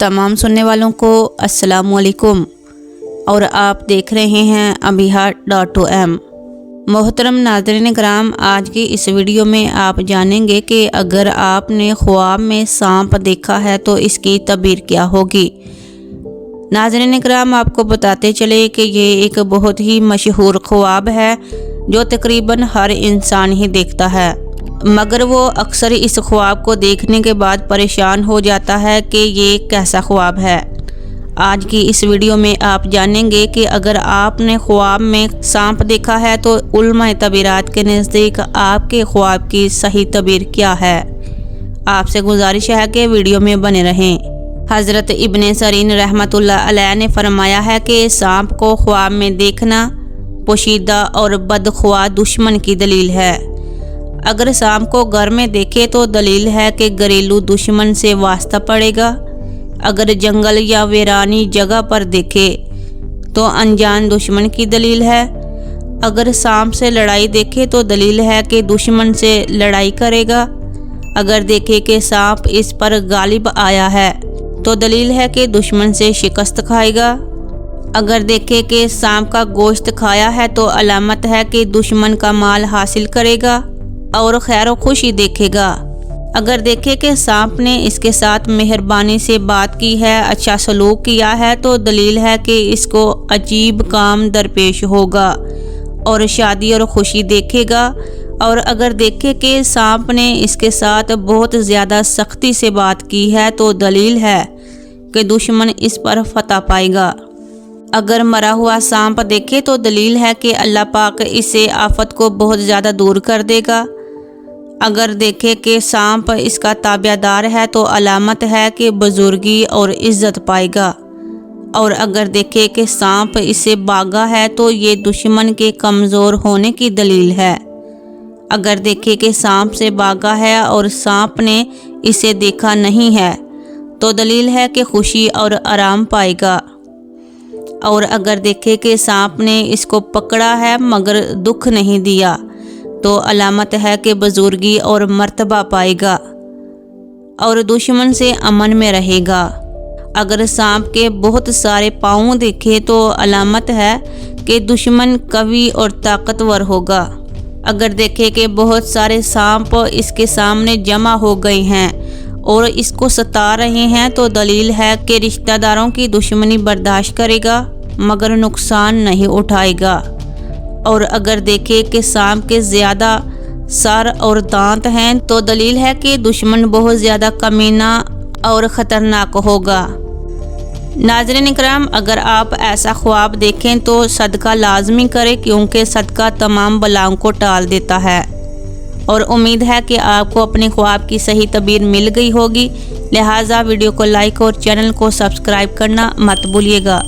तमाम सुनने वालों को अस्सलाम वालेकुम और आप देख रहे हैं अबीहा.om। मोहतरम नाज़रीन कराम, आज की इस वीडियो में आप जानेंगे कि अगर आपने ख्वाब में सांप देखा है तो इसकी तबीर क्या होगी। नाज़रीन कराम, आपको बताते चले कि ये एक बहुत ही मशहूर ख्वाब है जो तकरीबन हर इंसान ही देखता है, मगर वो अक्सर इस ख्वाब को देखने के बाद परेशान हो जाता है कि ये कैसा ख्वाब है। आज की इस वीडियो में आप जानेंगे कि अगर आपने ख्वाब में सांप देखा है तो उलमाए तबीरात के नज़दीक आपके ख्वाब की सही तबीर क्या है। आपसे गुजारिश है कि वीडियो में बने रहें। हज़रत इब्ने सरीन रहमतुल्लाह अलैह ने फरमाया है कि सांप को ख्वाब में देखना पोशीदा और बदख्वाह दुश्मन की दलील है। अगर सांप को घर में देखे तो दलील है कि घरेलू दुश्मन से वास्ता पड़ेगा। अगर जंगल या वीरानी जगह पर देखे तो अनजान दुश्मन की दलील है। अगर सांप से लड़ाई देखे तो दलील है कि दुश्मन से लड़ाई करेगा। अगर देखे कि सांप इस पर गालिब आया है तो दलील है कि दुश्मन से शिकस्त खाएगा। अगर देखे कि सांप का गोश्त खाया है तो अलामत है कि दुश्मन का माल हासिल करेगा और खैर व खुशी देखेगा। अगर देखे कि सांप ने इसके साथ मेहरबानी से बात की है, अच्छा सलूक किया है, तो दलील है कि इसको अजीब काम दरपेश होगा और शादी और खुशी देखेगा। और अगर देखे कि सांप ने इसके साथ बहुत ज़्यादा सख्ती से बात की है तो दलील है कि दुश्मन इस पर फतह पाएगा। अगर मरा हुआ सांप देखे तो दलील है कि अल्लाह पाक इसे आफत को बहुत ज़्यादा दूर कर देगा। अगर देखे कि सांप इसका ताबेदार है तो अलामत है कि बुजुर्गी और इज़्ज़त पाएगा। और अगर देखे कि सांप इससे भागा है तो ये दुश्मन के कमज़ोर होने की दलील है। अगर देखे कि सांप से भागा है और सांप ने इसे देखा नहीं है तो दलील है कि खुशी और आराम पाएगा। और अगर देखे कि सांप ने इसको पकड़ा है मगर दुख नहीं दिया तो अलामत है कि बुजुर्गी और मर्तबा पाएगा और दुश्मन से अमन में रहेगा। अगर सांप के बहुत सारे पाँव देखे तो अलामत है कि दुश्मन कवि और ताकतवर होगा। अगर देखे कि बहुत सारे सांप इसके सामने जमा हो गए हैं और इसको सता रहे हैं तो दलील है कि रिश्तेदारों की दुश्मनी बर्दाश्त करेगा मगर नुकसान नहीं उठाएगा। और अगर देखे कि सांप के ज़्यादा सर और दांत हैं तो दलील है कि दुश्मन बहुत ज़्यादा कमीना और ख़तरनाक होगा। नाज़रीन इकराम, अगर आप ऐसा ख्वाब देखें तो सदका लाजमी करें क्योंकि सदका तमाम बलाओं को टाल देता है। और उम्मीद है कि आपको अपने ख्वाब की सही तबीर मिल गई होगी। लिहाजा वीडियो को लाइक और चैनल को सब्सक्राइब करना मत भूलिएगा।